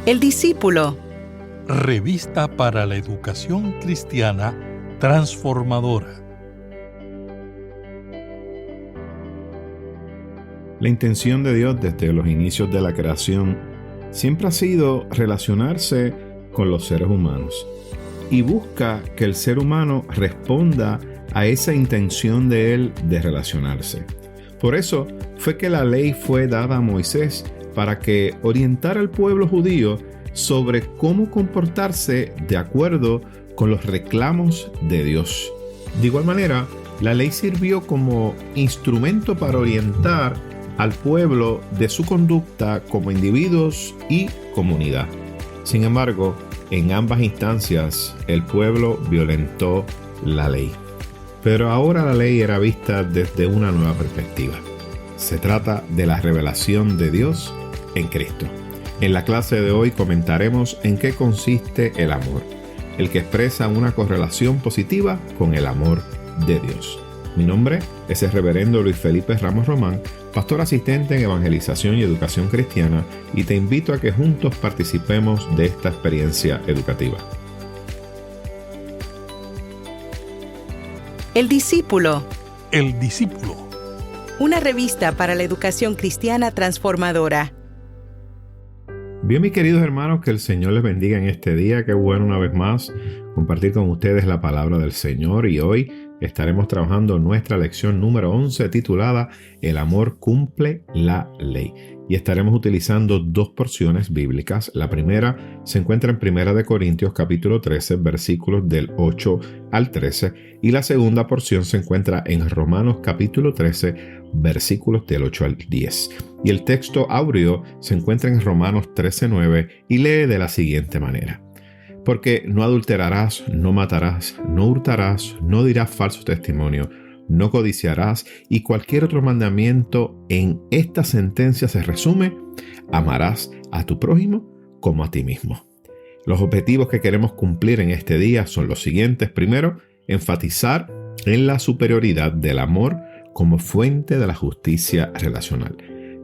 El discípulo. Revista para la educación cristiana transformadora. La intención de Dios desde los inicios de la creación siempre ha sido relacionarse con los seres humanos y busca que el ser humano responda a esa intención de Él de relacionarse. Por eso fue que la ley fue dada a Moisés para que orientara al pueblo judío sobre cómo comportarse de acuerdo con los reclamos de Dios. De igual manera, la ley sirvió como instrumento para orientar al pueblo de su conducta como individuos y comunidad. Sin embargo, en ambas instancias, el pueblo violentó la ley. Pero ahora la ley era vista desde una nueva perspectiva. Se trata de la revelación de Dios en Cristo. En la clase de hoy comentaremos en qué consiste el amor, el que expresa una correlación positiva con el amor de Dios. Mi nombre es el reverendo Luis Felipe Ramos Román, pastor asistente en Evangelización y Educación Cristiana, y te invito a que juntos participemos de esta experiencia educativa. El discípulo. El discípulo. Una revista para la educación cristiana transformadora. Bien, mis queridos hermanos, que el Señor les bendiga en este día. Qué bueno una vez más compartir con ustedes la palabra del Señor, y hoy estaremos trabajando nuestra lección número 11 titulada El amor cumple la ley. Y estaremos utilizando dos porciones bíblicas. La primera se encuentra en 1 Corintios capítulo 13, versículos del 8 al 13. Y la segunda porción se encuentra en Romanos capítulo 13, versículos del 8 al 10. Y el texto áureo se encuentra en Romanos 13:9 y lee de la siguiente manera. Porque no adulterarás, no matarás, no hurtarás, no dirás falso testimonio, no codiciarás, y cualquier otro mandamiento en esta sentencia se resume: amarás a tu prójimo como a ti mismo. Los objetivos que queremos cumplir en este día son los siguientes. Primero, enfatizar en la superioridad del amor como fuente de la justicia relacional.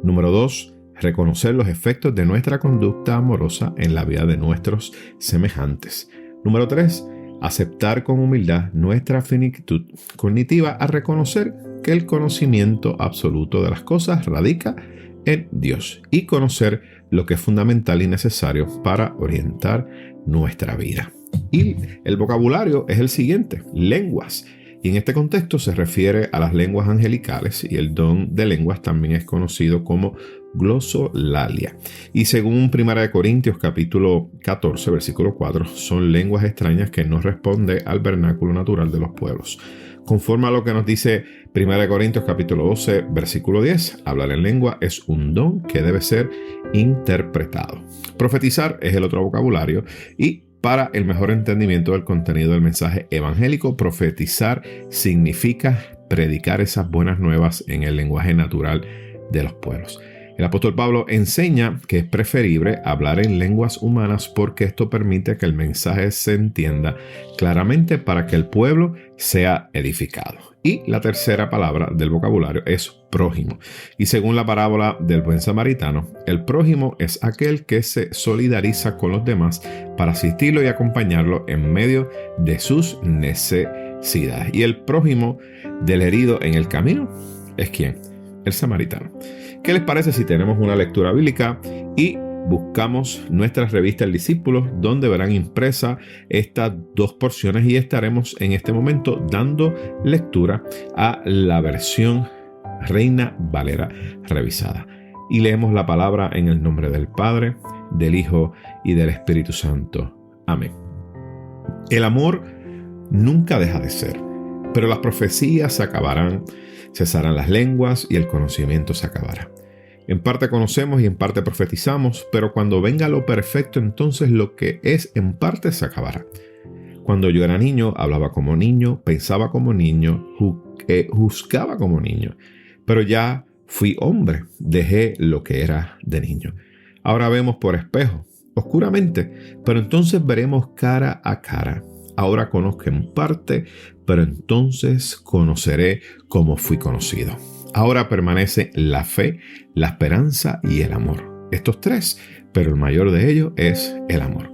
Número 2, reconocer los efectos de nuestra conducta amorosa en la vida de nuestros semejantes. Número 3, aceptar con humildad nuestra finitud cognitiva a reconocer que el conocimiento absoluto de las cosas radica en Dios y conocer lo que es fundamental y necesario para orientar nuestra vida. Y el vocabulario es el siguiente: lenguas. Y en este contexto se refiere a las lenguas angelicales, y el don de lenguas también es conocido como glosolalia. Y según 1 Corintios capítulo 14, versículo 4, son lenguas extrañas que no responden al vernáculo natural de los pueblos. Conforme a lo que nos dice 1 Corintios capítulo 12, versículo 10, hablar en lengua es un don que debe ser interpretado. Profetizar es el otro vocabulario, y para el mejor entendimiento del contenido del mensaje evangélico, profetizar significa predicar esas buenas nuevas en el lenguaje natural de los pueblos. El apóstol Pablo enseña que es preferible hablar en lenguas humanas porque esto permite que el mensaje se entienda claramente para que el pueblo sea edificado. Y la tercera palabra del vocabulario es prójimo. Y según la parábola del buen samaritano, el prójimo es aquel que se solidariza con los demás para asistirlo y acompañarlo en medio de sus necesidades. Y el prójimo del herido en el camino es ¿quién? El samaritano. ¿Qué les parece si tenemos una lectura bíblica y buscamos nuestra revista El Discípulo, donde verán impresas estas dos porciones, y estaremos en este momento dando lectura a la versión Reina Valera revisada? Y leemos la palabra en el nombre del Padre, del Hijo y del Espíritu Santo. Amén. El amor nunca deja de ser, pero las profecías se acabarán, cesarán las lenguas y el conocimiento se acabará. En parte conocemos y en parte profetizamos, pero cuando venga lo perfecto, entonces lo que es en parte se acabará. Cuando yo era niño, hablaba como niño, pensaba como niño, juzgaba como niño. Pero ya fui hombre, dejé lo que era de niño. Ahora vemos por espejo, oscuramente, pero entonces veremos cara a cara. Ahora conozco en parte, pero entonces conoceré como fui conocido. Ahora permanece la fe, la esperanza y el amor. estos tres, pero el mayor de ellos es el amor.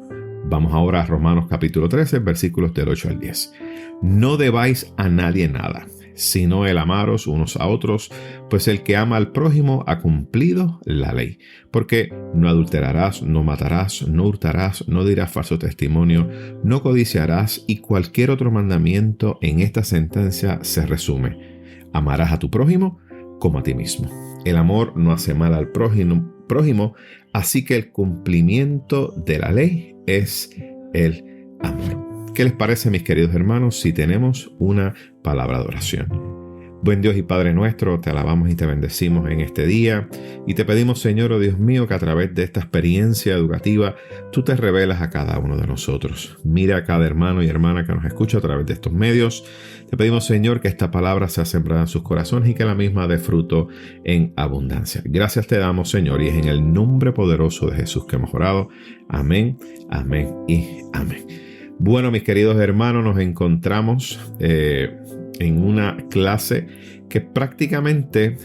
Vamos ahora a Romanos capítulo 13, versículos del 8 al 10. No debáis a nadie nada, sino el amaros unos a otros, pues el que ama al prójimo ha cumplido la ley. Porque no adulterarás, no matarás, no hurtarás, no dirás falso testimonio, no codiciarás, y cualquier otro mandamiento en esta sentencia se resume: amarás a tu prójimo como a ti mismo. El amor no hace mal al prójimo, así que el cumplimiento de la ley es el amor. ¿Qué les parece, mis queridos hermanos, si tenemos una palabra de oración? Buen Dios y Padre nuestro, te alabamos y te bendecimos en este día y te pedimos, Señor, oh Dios mío, que a través de esta experiencia educativa tú te revelas a cada uno de nosotros. Mira a cada hermano y hermana que nos escucha a través de estos medios. Te pedimos, Señor, que esta palabra sea sembrada en sus corazones y que la misma dé fruto en abundancia. Gracias te damos, Señor, y es en el nombre poderoso de Jesús que hemos orado. Amén, amén y amén. Bueno, mis queridos hermanos, nos encontramos en una clase que prácticamente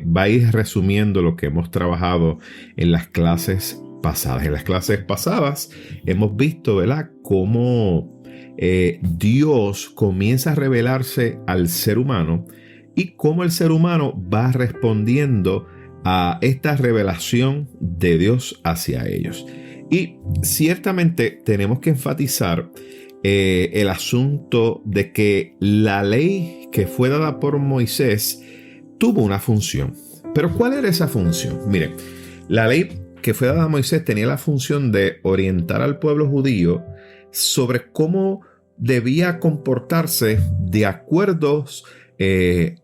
va a ir resumiendo lo que hemos trabajado en las clases pasadas. En las clases pasadas hemos visto, ¿verdad?, cómo Dios comienza a revelarse al ser humano y cómo el ser humano va respondiendo a esta revelación de Dios hacia ellos. Y ciertamente tenemos que enfatizar el asunto de que la ley que fue dada por Moisés tuvo una función. Pero ¿cuál era esa función? Miren, la ley que fue dada a Moisés tenía la función de orientar al pueblo judío sobre cómo debía comportarse de acuerdo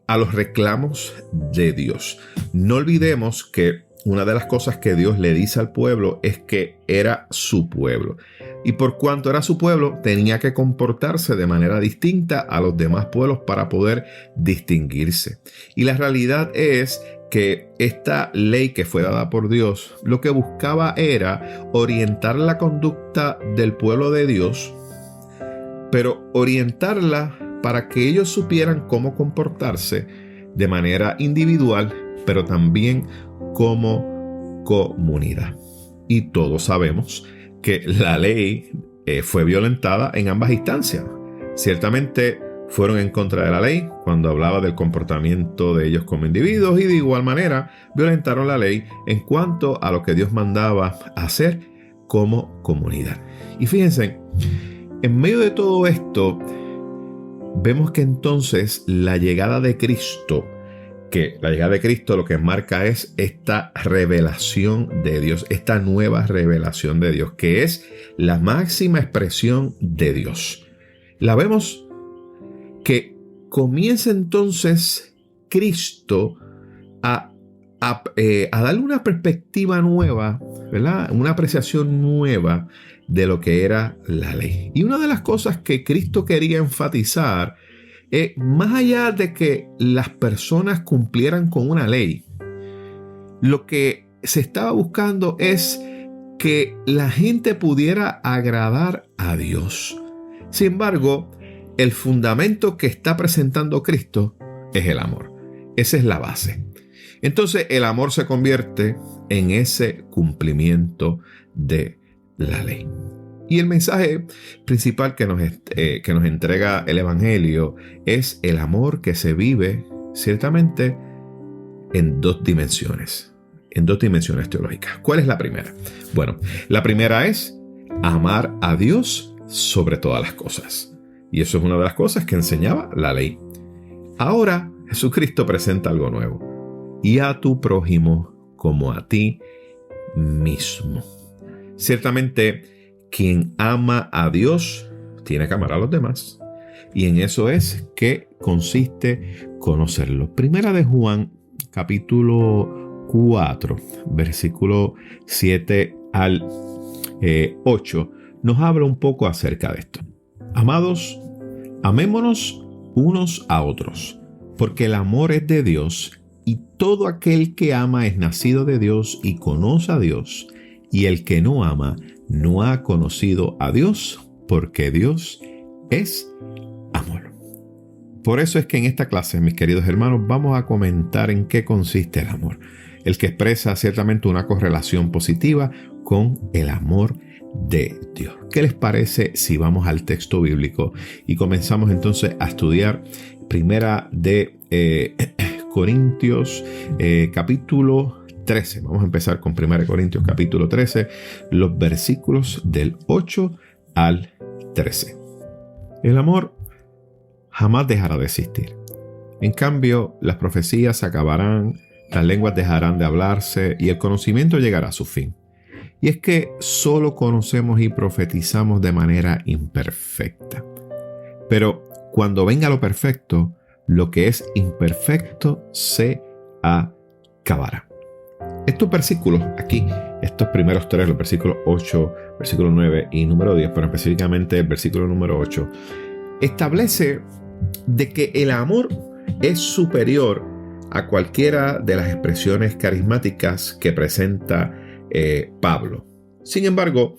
a los reclamos de Dios. No olvidemos que una de las cosas que Dios le dice al pueblo es que era su pueblo. Y por cuanto era su pueblo, tenía que comportarse de manera distinta a los demás pueblos para poder distinguirse. Y la realidad es que esta ley que fue dada por Dios, lo que buscaba era orientar la conducta del pueblo de Dios, pero orientarla para que ellos supieran cómo comportarse de manera individual, pero también como comunidad. Y todos sabemos que la ley fue violentada en ambas instancias. Ciertamente fueron en contra de la ley cuando hablaba del comportamiento de ellos como individuos, y de igual manera violentaron la ley en cuanto a lo que Dios mandaba hacer como comunidad. Y fíjense, en medio de todo esto vemos que entonces la llegada de Cristo, lo que marca es esta revelación de Dios, esta nueva revelación de Dios, que es la máxima expresión de Dios. La vemos que comienza entonces Cristo a darle una perspectiva nueva, ¿verdad?, una apreciación nueva de lo que era la ley. Y una de las cosas que Cristo quería enfatizar, más allá de que las personas cumplieran con una ley, lo que se estaba buscando es que la gente pudiera agradar a Dios. Sin embargo, el fundamento que está presentando Cristo es el amor. Esa es la base. Entonces, el amor se convierte en ese cumplimiento de la ley. Y el mensaje principal que nos entrega el Evangelio es el amor que se vive ciertamente en dos dimensiones teológicas. ¿Cuál es la primera? Bueno, la primera es amar a Dios sobre todas las cosas. Y eso es una de las cosas que enseñaba la ley. Ahora Jesucristo presenta algo nuevo: y a tu prójimo como a ti mismo. Ciertamente, quien ama a Dios tiene que amar a los demás. Y en eso es que consiste conocerlo. Primera de Juan, capítulo 4, versículo 7 al 8, nos habla un poco acerca de esto. Amados, amémonos unos a otros, porque el amor es de Dios, y todo aquel que ama es nacido de Dios y conoce a Dios. Y el que no ama no ha conocido a Dios, porque Dios es amor. Por eso es que en esta clase, mis queridos hermanos, vamos a comentar en qué consiste el amor. el que expresa ciertamente una correlación positiva con el amor de Dios. ¿Qué les parece si vamos al texto bíblico y comenzamos entonces a estudiar Primera de Corintios capítulo 13? Vamos a empezar con 1 Corintios capítulo 13, los versículos del 8 al 13. El amor jamás dejará de existir. En cambio, las profecías se acabarán, las lenguas dejarán de hablarse y el conocimiento llegará a su fin. Y es que solo conocemos y profetizamos de manera imperfecta. Pero cuando venga lo perfecto, lo que es imperfecto se acabará. Estos versículos aquí, estos primeros tres, los versículos 8, versículo 9 y número 10, pero específicamente el versículo número 8, establece de que el amor es superior a cualquiera de las expresiones carismáticas que presenta Pablo. Sin embargo,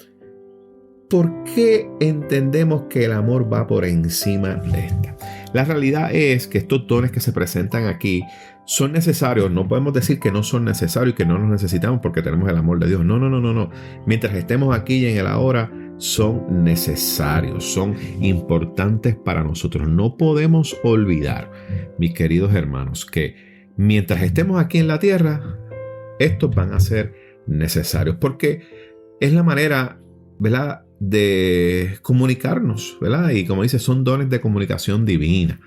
¿por qué entendemos que el amor va por encima de esta? La realidad es que estos dones que se presentan aquí son necesarios. No podemos decir que no son necesarios y que no los necesitamos porque tenemos el amor de Dios. No. Mientras estemos aquí y en el ahora, son necesarios, son importantes para nosotros. No podemos olvidar, mis queridos hermanos, que mientras estemos aquí en la tierra, estos van a ser necesarios porque es la manera, ¿verdad?, de comunicarnos, ¿verdad? Y como dice, son dones de comunicación divina.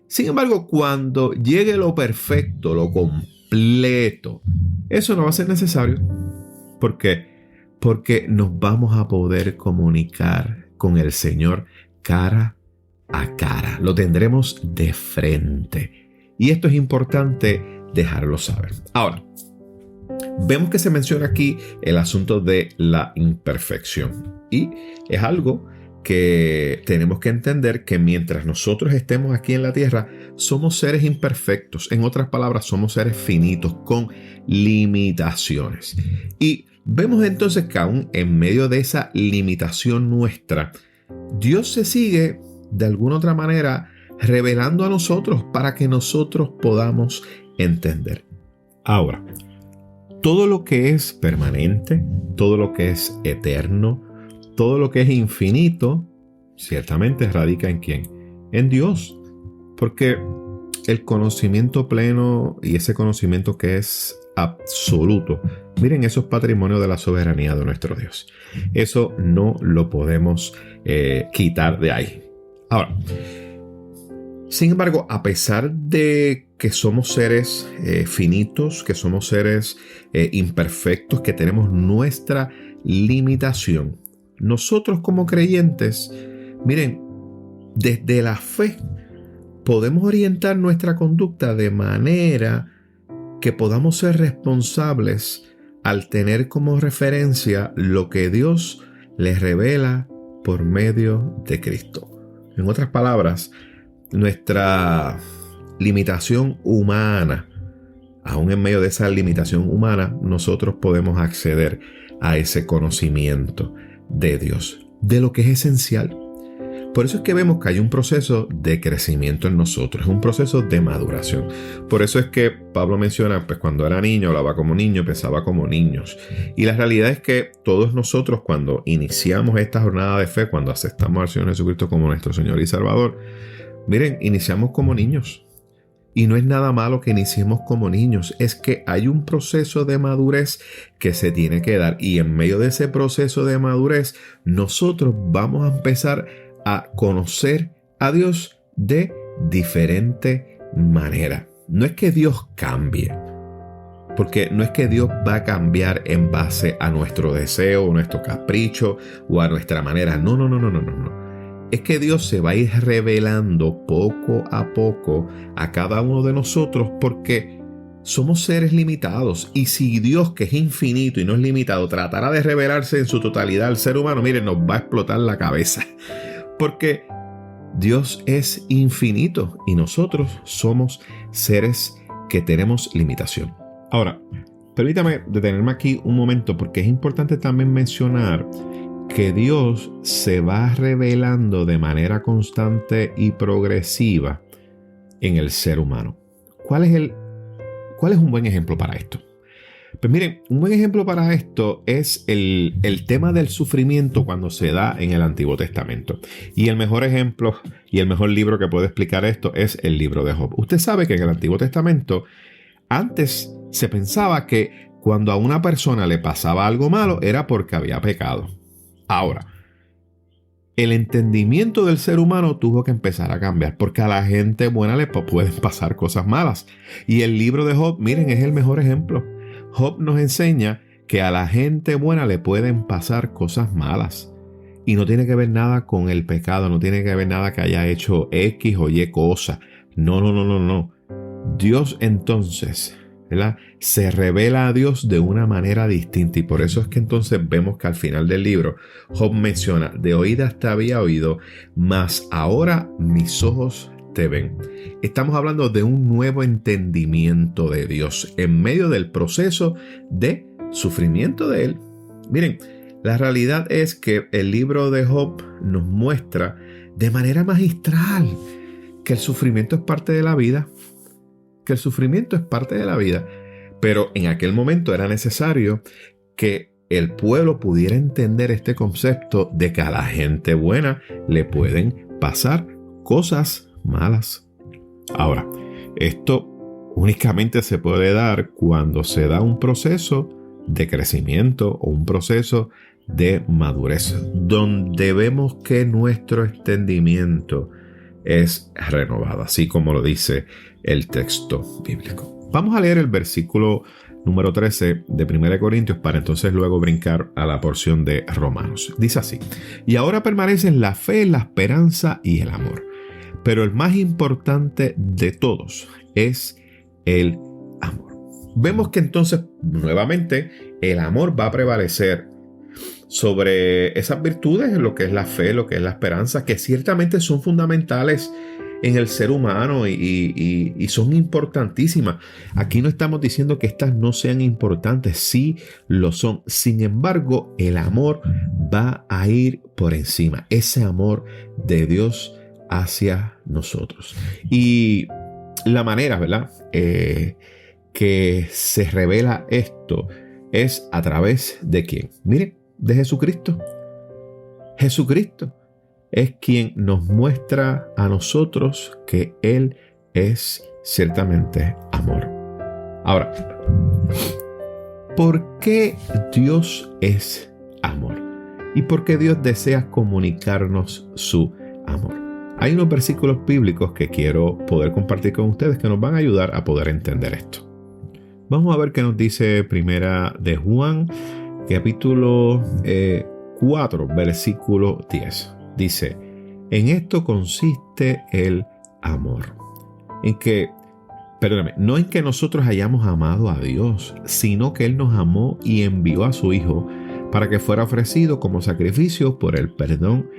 Sin embargo, cuando llegue lo perfecto, lo completo, eso no va a ser necesario. ¿Por qué? Porque nos vamos a poder comunicar con el Señor cara a cara. Lo tendremos de frente. Y esto es importante dejarlo saber. Ahora, vemos que se menciona aquí el asunto de la imperfección. Y es algo que tenemos que entender, que mientras nosotros estemos aquí en la tierra, somos seres imperfectos. En otras palabras, somos seres finitos con limitaciones. Y vemos entonces que aún en medio de esa limitación nuestra, Dios se sigue de alguna otra manera revelando a nosotros para que nosotros podamos entender. Ahora, todo lo que es permanente, todo lo que es eterno, todo lo que es infinito, ciertamente radica ¿en quién? En Dios. Porque el conocimiento pleno y ese conocimiento que es absoluto, miren, eso es patrimonio de la soberanía de nuestro Dios. Eso no lo podemos quitar de ahí. Ahora, sin embargo, a pesar de que somos seres finitos, que somos seres imperfectos, que tenemos nuestra limitación, nosotros como creyentes, miren, desde la fe podemos orientar nuestra conducta de manera que podamos ser responsables al tener como referencia lo que Dios les revela por medio de Cristo. En otras palabras, nuestra limitación humana, aún en medio de esa limitación humana, nosotros podemos acceder a ese conocimiento de Dios, de lo que es esencial. Por eso es que vemos que hay un proceso de crecimiento en nosotros, un proceso de maduración. Por eso es que Pablo menciona, pues cuando era niño, hablaba como niño, pensaba como niños. Y la realidad es que todos nosotros, cuando iniciamos esta jornada de fe, cuando aceptamos al Señor Jesucristo como nuestro Señor y Salvador, miren, iniciamos como niños. Y no es nada malo que iniciemos como niños, es que hay un proceso de madurez que se tiene que dar. Y en medio de ese proceso de madurez, nosotros vamos a empezar a conocer a Dios de diferente manera. No es que Dios cambie, porque no es que Dios va a cambiar en base a nuestro deseo, o nuestro capricho, o a nuestra manera. No. Es que Dios se va a ir revelando poco a poco a cada uno de nosotros, porque somos seres limitados. Y si Dios, que es infinito y no es limitado, tratara de revelarse en su totalidad al ser humano, miren, nos va a explotar la cabeza. Porque Dios es infinito y nosotros somos seres que tenemos limitación. Ahora, permítame detenerme aquí un momento, porque es importante también mencionar que Dios se va revelando de manera constante y progresiva en el ser humano. ¿Cuál es un buen ejemplo para esto? Pues miren, un buen ejemplo para esto es el tema del sufrimiento cuando se da en el Antiguo Testamento. Y el mejor ejemplo y el mejor libro que puede explicar esto es el libro de Job. Usted sabe que en el Antiguo Testamento antes se pensaba que cuando a una persona le pasaba algo malo era porque había pecado. Ahora, el entendimiento del ser humano tuvo que empezar a cambiar porque a la gente buena le pueden pasar cosas malas. Y el libro de Job, miren, es el mejor ejemplo. Job nos enseña que a la gente buena le pueden pasar cosas malas. Y no tiene que ver nada con el pecado, no tiene que ver nada que haya hecho X o Y cosa. No. Dios entonces, ¿verdad?, se revela a Dios de una manera distinta. Y por eso es que entonces vemos que al final del libro Job menciona: de oídas te había oído, mas ahora mis ojos te ven. Estamos hablando de un nuevo entendimiento de Dios en medio del proceso de sufrimiento de Él. Miren, la realidad es que el libro de Job nos muestra de manera magistral que el sufrimiento es parte de la vida. Pero en aquel momento era necesario que el pueblo pudiera entender este concepto de que a la gente buena le pueden pasar cosas malas. Ahora, esto únicamente se puede dar cuando se da un proceso de crecimiento o un proceso de madurez, donde vemos que nuestro entendimiento es renovado, así como lo dice el texto bíblico. Vamos a leer el versículo número 13 de 1 Corintios para entonces luego brincar a la porción de Romanos. Dice así: y ahora permanecen la fe, la esperanza y el amor. Pero el más importante de todos es el amor. Vemos que entonces nuevamente el amor va a prevalecer sobre esas virtudes, lo que es la fe, lo que es la esperanza, que ciertamente son fundamentales en el ser humano y son importantísimas. Aquí no estamos diciendo que estas no sean importantes, sí lo son. Sin embargo, el amor va a ir por encima, ese amor de Dios hacia nosotros. Y la manera, ¿verdad?, que se revela esto es a través de ¿quién? Miren, de Jesucristo. Jesucristo es quien nos muestra a nosotros que Él es ciertamente amor. Ahora, ¿por qué Dios es amor? ¿Y por qué Dios desea comunicarnos su amor? Hay unos versículos bíblicos que quiero poder compartir con ustedes que nos van a ayudar a poder entender esto. Vamos a ver qué nos dice Primera de Juan, capítulo 4, versículo 10. Dice: en esto consiste el amor. No en que nosotros hayamos amado a Dios, sino que Él nos amó y envió a su Hijo para que fuera ofrecido como sacrificio por el perdón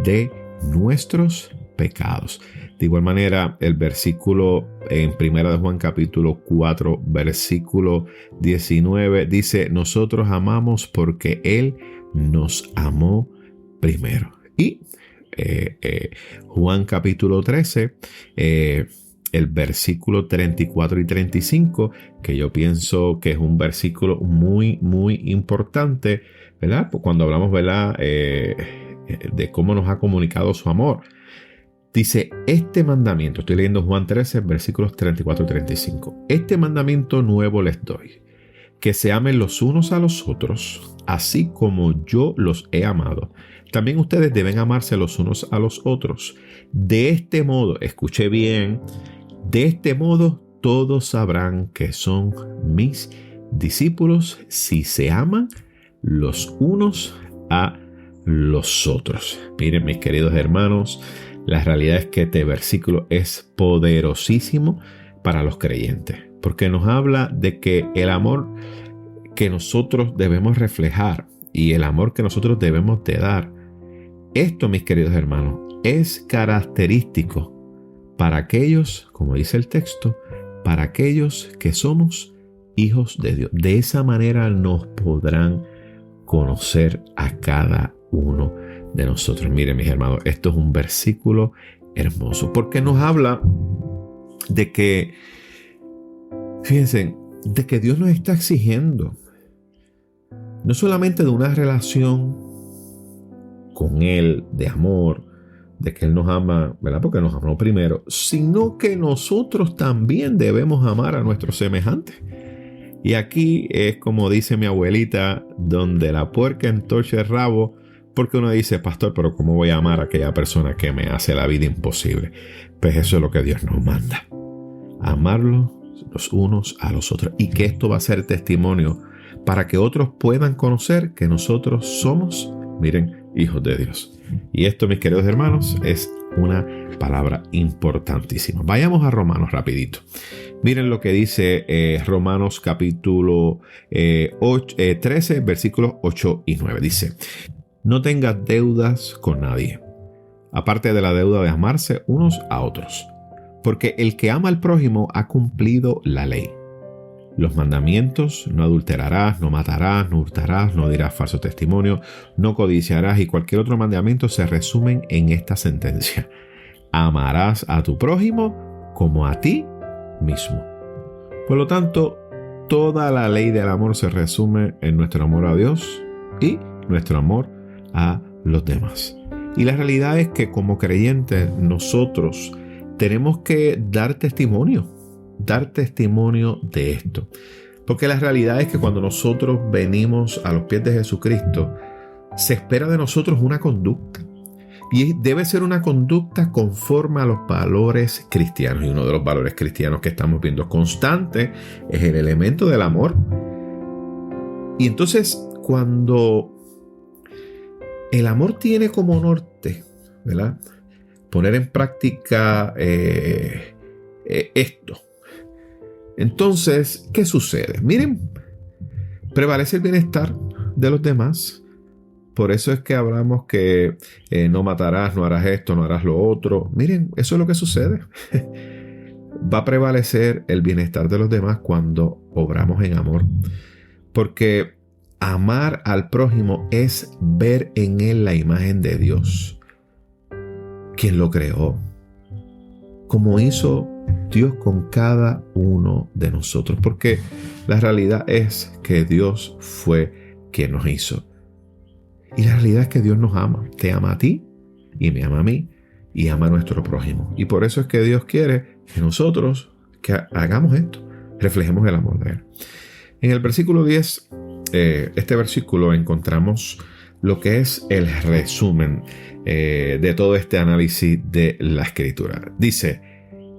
de nuestros pecados. De igual manera, el versículo en 1 de Juan capítulo 4, versículo 19 dice: nosotros amamos porque Él nos amó primero. Y Juan capítulo 13, el versículo 34 y 35, que yo pienso que es un versículo muy, muy importante, ¿verdad? Cuando hablamos, ¿verdad?, de cómo nos ha comunicado su amor. Dice: este mandamiento, estoy leyendo Juan 13, versículos 34 y 35. Este mandamiento nuevo les doy, que se amen los unos a los otros, así como yo los he amado. También ustedes deben amarse los unos a los otros. De este modo, escuche bien, de este modo todos sabrán que son mis discípulos si se aman los unos a los otros. Miren, mis queridos hermanos, la realidad es que este versículo es poderosísimo para los creyentes, porque nos habla de que el amor que nosotros debemos reflejar y el amor que nosotros debemos de dar, esto, mis queridos hermanos, es característico para aquellos, como dice el texto, para aquellos que somos hijos de Dios. De esa manera nos podrán conocer a cada uno de nosotros. Miren, mis hermanos, esto es un versículo hermoso porque nos habla de que, fíjense, de que Dios nos está exigiendo no solamente de una relación con Él, de amor, de que Él nos ama, ¿verdad? Porque nos amó primero, sino que nosotros también debemos amar a nuestros semejantes. Y aquí es como dice mi abuelita, donde la puerca entorcha el rabo, porque uno dice, pastor, pero ¿cómo voy a amar a aquella persona que me hace la vida imposible? Pues eso es lo que Dios nos manda. Amarlos los unos a los otros. Y que esto va a ser testimonio para que otros puedan conocer que nosotros somos, miren, hijos de Dios. Y esto, mis queridos hermanos, es una palabra importantísima. Vayamos a Romanos rapidito. Miren lo que dice Romanos capítulo 13, versículos 8 y 9. Dice, no tengas deudas con nadie, aparte de la deuda de amarse unos a otros, porque el que ama al prójimo ha cumplido la ley. Los mandamientos: no adulterarás, no matarás, no hurtarás, no dirás falso testimonio, no codiciarás, y cualquier otro mandamiento se resumen en esta sentencia: amarás a tu prójimo como a ti mismo. Por lo tanto, toda la ley del amor se resume en nuestro amor a Dios y nuestro amor a los demás. Y la realidad es que como creyentes nosotros tenemos que dar testimonio de esto. Porque la realidad es que cuando nosotros venimos a los pies de Jesucristo, se espera de nosotros una conducta. Y debe ser una conducta conforme a los valores cristianos. Y uno de los valores cristianos que estamos viendo constante es el elemento del amor. Y entonces, cuando el amor tiene como norte, ¿verdad?, poner en práctica esto. Entonces, ¿qué sucede? Miren, prevalece el bienestar de los demás. Por eso es que hablamos que no matarás, no harás esto, no harás lo otro. Miren, eso es lo que sucede. Va a prevalecer el bienestar de los demás cuando obramos en amor. Porque amar al prójimo es ver en él la imagen de Dios, quien lo creó, como hizo Dios con cada uno de nosotros, porque la realidad es que Dios fue quien nos hizo. Y la realidad es que Dios nos ama, te ama a ti y me ama a mí y ama a nuestro prójimo. Y por eso es que Dios quiere que nosotros que hagamos esto, reflejemos el amor de Él. En el versículo 10, este versículo encontramos lo que es el resumen de todo este análisis de la Escritura. Dice: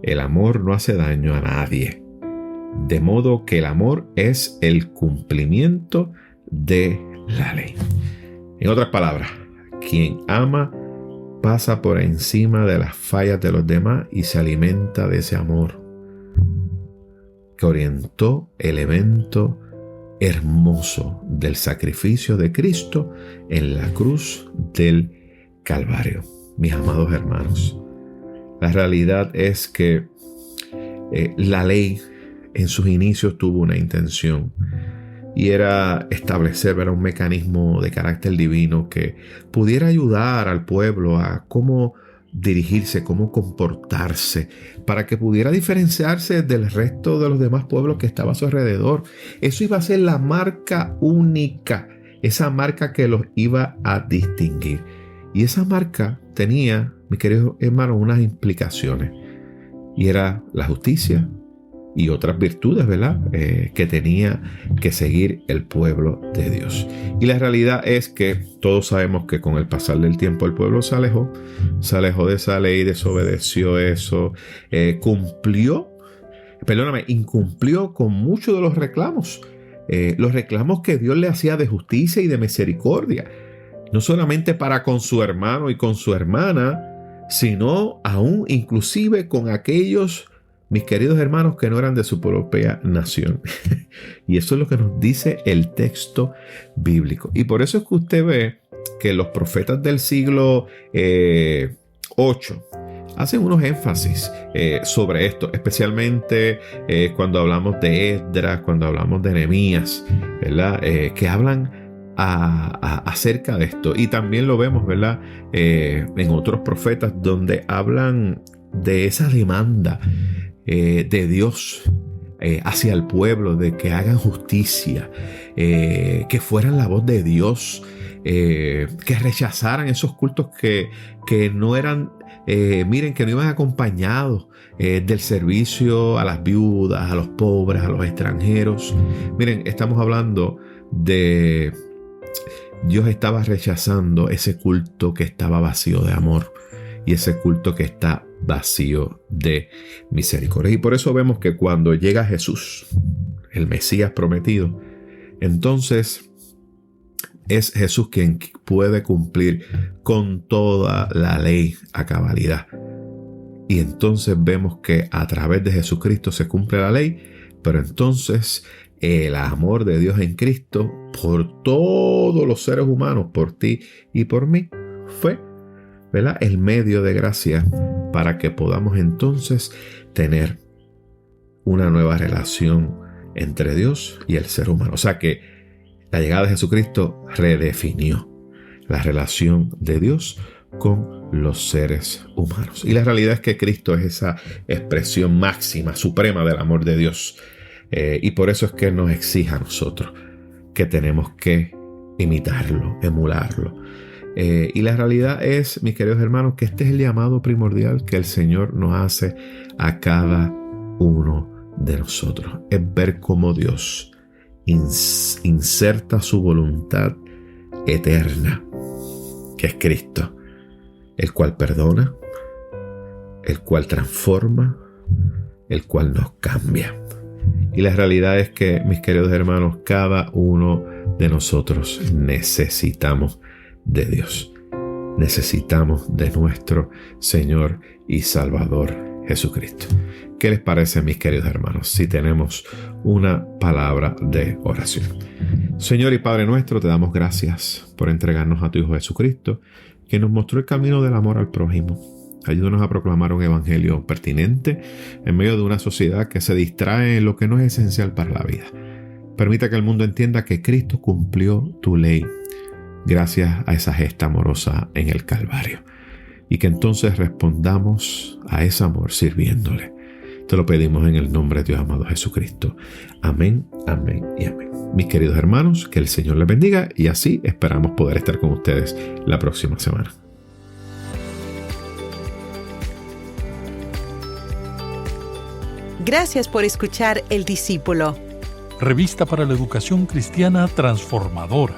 el amor no hace daño a nadie, de modo que el amor es el cumplimiento de la ley. En otras palabras, quien ama pasa por encima de las fallas de los demás y se alimenta de ese amor que orientó el evento hermoso del sacrificio de Cristo en la cruz del Calvario. Mis amados hermanos, la realidad es que la ley en sus inicios tuvo una intención, y era establecer un mecanismo de carácter divino que pudiera ayudar al pueblo a cómo dirigirse, cómo comportarse, para que pudiera diferenciarse del resto de los demás pueblos que estaban a su alrededor. Eso iba a ser la marca única, esa marca que los iba a distinguir. Y esa marca tenía, mis queridos hermanos, unas implicaciones. Y era la justicia y otras virtudes, ¿verdad?, que tenía que seguir el pueblo de Dios. Y la realidad es que todos sabemos que con el pasar del tiempo el pueblo se alejó de esa ley, desobedeció eso, incumplió con muchos de los reclamos que Dios le hacía de justicia y de misericordia, no solamente para con su hermano y con su hermana, sino aún inclusive con aquellos, mis queridos hermanos, que no eran de su propia nación. Y eso es lo que nos dice el texto bíblico. Y por eso es que usted ve que los profetas del siglo 8 hacen unos énfasis sobre esto, especialmente cuando hablamos de Esdras, cuando hablamos de Nehemías, ¿verdad?, que hablan acerca de esto. Y también lo vemos, ¿verdad?, en otros profetas donde hablan de esa demanda de Dios hacia el pueblo, de que hagan justicia, que fueran la voz de Dios, que rechazaran esos cultos que no eran, que no iban acompañados del servicio a las viudas, a los pobres, a los extranjeros. Miren, estamos hablando de Dios estaba rechazando ese culto que estaba vacío de amor y ese culto que está vacío de misericordia. Y por eso vemos que cuando llega Jesús, el Mesías prometido, entonces es Jesús quien puede cumplir con toda la ley a cabalidad. Y entonces vemos que a través de Jesucristo se cumple la ley, pero entonces el amor de Dios en Cristo por todos los seres humanos, por ti y por mí, fue, ¿verdad?, el medio de gracia para que podamos entonces tener una nueva relación entre Dios y el ser humano. O sea que la llegada de Jesucristo redefinió la relación de Dios con los seres humanos. Y la realidad es que Cristo es esa expresión máxima, suprema del amor de Dios. Y por eso es que nos exige a nosotros que tenemos que imitarlo, emularlo. Y la realidad es, mis queridos hermanos, que este es el llamado primordial que el Señor nos hace a cada uno de nosotros. Es ver cómo Dios inserta su voluntad eterna, que es Cristo, el cual perdona, el cual transforma, el cual nos cambia. Y la realidad es que, mis queridos hermanos, cada uno de nosotros necesitamos de Dios. Necesitamos de nuestro Señor y Salvador Jesucristo. ¿Qué les parece, mis queridos hermanos, si tenemos una palabra de oración? Señor y Padre nuestro, te damos gracias por entregarnos a tu Hijo Jesucristo, que nos mostró el camino del amor al prójimo. Ayúdanos a proclamar un evangelio pertinente en medio de una sociedad que se distrae en lo que no es esencial para la vida. Permita que el mundo entienda que Cristo cumplió tu ley gracias a esa gesta amorosa en el Calvario, y que entonces respondamos a ese amor sirviéndole. Te lo pedimos en el nombre de Dios amado Jesucristo. Amén, amén y amén. Mis queridos hermanos, que el Señor les bendiga, y así esperamos poder estar con ustedes la próxima semana. Gracias por escuchar El Discípulo. Revista para la Educación Cristiana Transformadora.